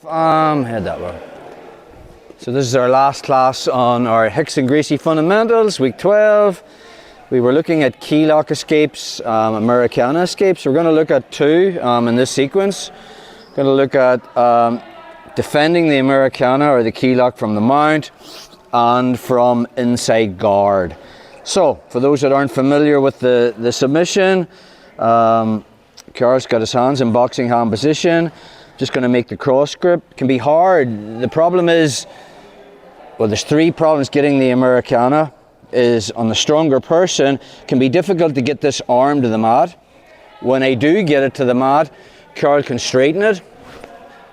Head that way. So this is our last class on our Rickson Gracie Fundamentals, week 12. We were looking at Keylock Escapes, Americana Escapes. We're going to look at two in this sequence. We're going to look at defending the Americana or the Keylock from the mount and from inside guard. So for those that aren't familiar with the submission, Carl's got his hands in boxing hand position. Just going to make the cross grip. It can be hard. The problem is, well, there's three problems getting the Americana. Is on the stronger person, it can be difficult to get this arm to the mat. When I do get it to the mat, Carl can straighten it,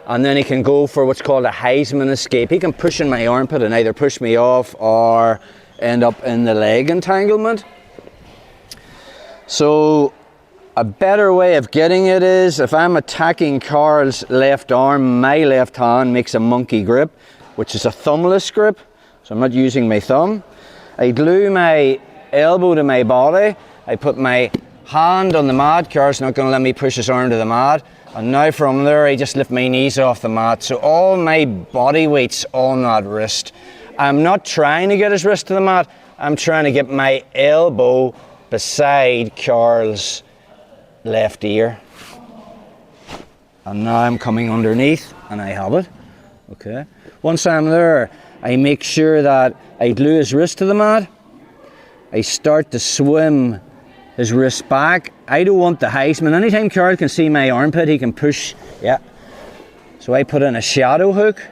and then he can go for what's called a Heisman escape. He can push in my armpit and either push me off or end up in the leg entanglement. So a better way of getting it is, if I'm attacking Carl's left arm, my left hand makes a monkey grip, which is a thumbless grip, so I'm not using my thumb. I glue my elbow to my body, I put my hand on the mat. Carl's not going to let me push his arm to the mat, and now from there I just lift my knees off the mat, so all my body weight's on that wrist. I'm not trying to get his wrist to the mat, I'm trying to get my elbow beside Carl's left ear, and now I'm coming underneath and I have it. Okay, once I'm there, I make sure that I glue his wrist to the mat. I start to swim his wrist back. I don't want the Heisman. Anytime Carl can see my armpit, he can push. Yeah, so I put in a shadow hook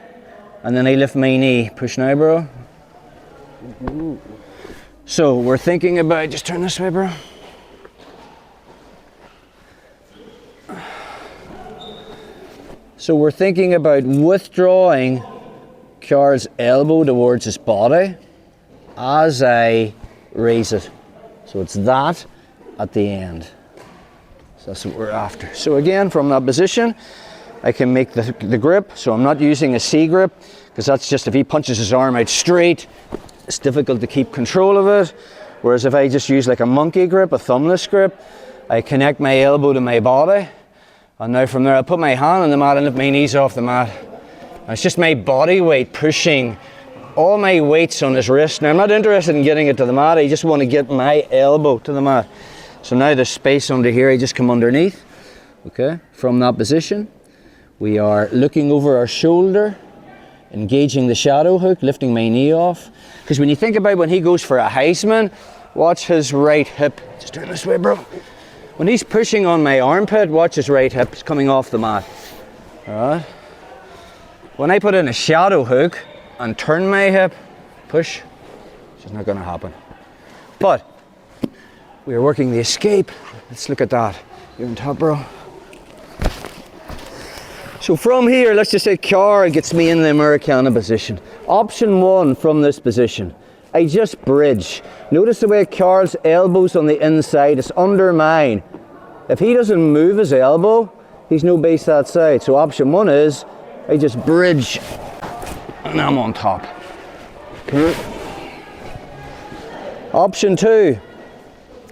and then I lift my knee. Push now, bro. So we're thinking about, just turn this way, bro. So we're thinking about withdrawing Carl's elbow towards his body as I raise it. So it's that at the end. So that's what we're after. So again, from that position, I can make the grip. So I'm not using a C grip, because that's just, if he punches his arm out straight, it's difficult to keep control of it. Whereas if I just use like a monkey grip, a thumbless grip, I connect my elbow to my body. And now from there, I'll put my hand on the mat and lift my knees off the mat. And it's just my body weight pushing all my weights on his wrist. Now I'm not interested in getting it to the mat, I just want to get my elbow to the mat. So now there's space under here, I just come underneath. Okay, from that position, we are looking over our shoulder, engaging the shadow hook, lifting my knee off. Because when you think about when he goes for a Heisman, watch his right hip. Just turn this way, bro. When he's pushing on my armpit, watch his right hip coming off the mat. Alright? When I put in a shadow hook and turn my hip, push, it's just not going to happen. But we are working the escape. Let's look at that. You're on top, bro. So from here, let's just say Carl gets me in the Americana position. Option one from this position, I just bridge. Notice the way Carl's elbow's on the inside, it's under mine. If he doesn't move his elbow, he's no base that side. So option one is, I just bridge and I'm on top. Okay. Option two,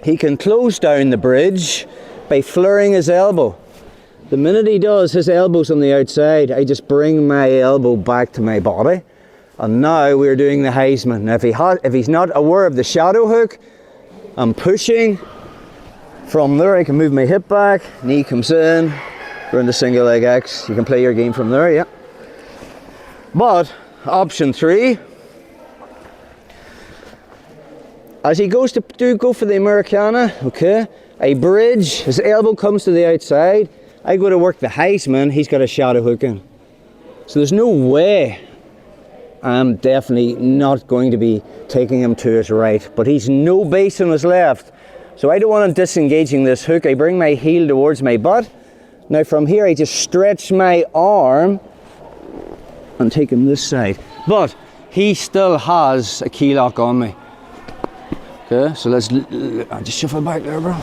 he can close down the bridge by flaring his elbow. The minute he does, his elbow's on the outside, I just bring my elbow back to my body. And now we're doing the Heisman. Now if he's not aware of the shadow hook, I'm pushing. From there I can move my hip back, knee comes in, we're in the single leg X. You can play your game from there, yeah. But option three, as he goes to go for the Americana, okay, I bridge, his elbow comes to the outside, I go to work the Heisman, he's got a shadow hook in. So there's no way I'm definitely not going to be taking him to his right, but he's no base on his left. So I don't want him disengaging this hook. I bring my heel towards my butt. Now from here I just stretch my arm and take him this side. But he still has a key lock on me. Okay, so I'll just shuffle back there, bro.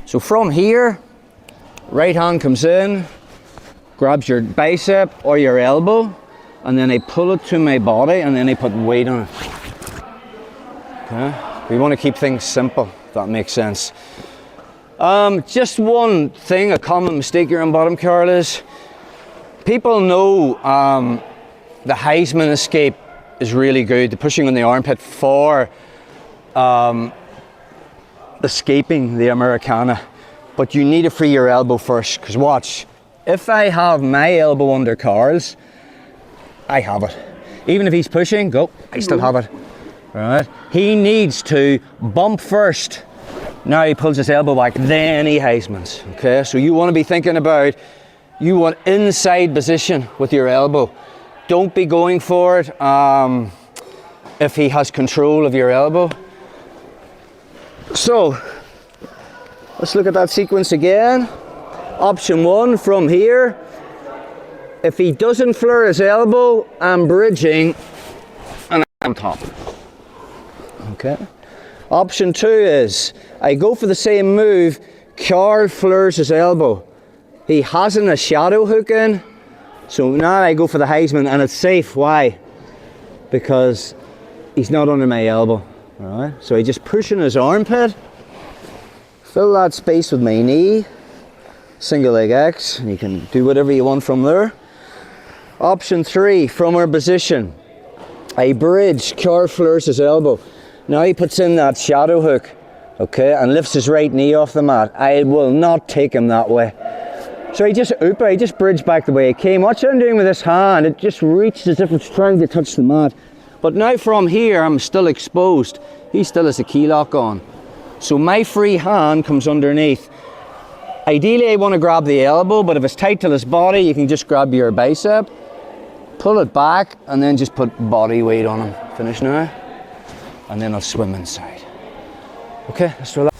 So from here, right hand comes in, grabs your bicep or your elbow, and then I pull it to my body and then I put weight on it. Okay? We want to keep things simple, if that makes sense. Just one thing, a common mistake here on bottom, Carl, is people know the Heisman escape is really good, the pushing on the armpit for escaping the Americana, but you need to free your elbow first, because watch, if I have my elbow under Carl's, I have it. Even if he's pushing, go, I still have it. Right? He needs to bump first. Now he pulls his elbow back, then he Heismans. Okay, so you want to be thinking about, you want inside position with your elbow. Don't be going for it if he has control of your elbow. So, let's look at that sequence again. Option 1 from here. If he doesn't flare his elbow, I'm bridging and I'm top. Okay. Option 2 is, I go for the same move, Carl flares his elbow. He hasn't a shadow hook in, so now I go for the Heisman and it's safe. Why? Because he's not under my elbow. Alright, so I just push in his armpit, fill that space with my knee, single leg X, and you can do whatever you want from there. Option 3, from our position, I bridge, Carl flares his elbow. Now he puts in that shadow hook, okay, and lifts his right knee off the mat. I will not take him that way. So I just bridge back the way it came. Watch what I'm doing with this hand, it just reaches as if it's trying to touch the mat. But now from here, I'm still exposed. He still has a key lock on. So my free hand comes underneath. Ideally, I want to grab the elbow, but if it's tight to his body, you can just grab your bicep, pull it back, and then just put body weight on him. Finish now. And then I'll swim inside. Okay, let's relax.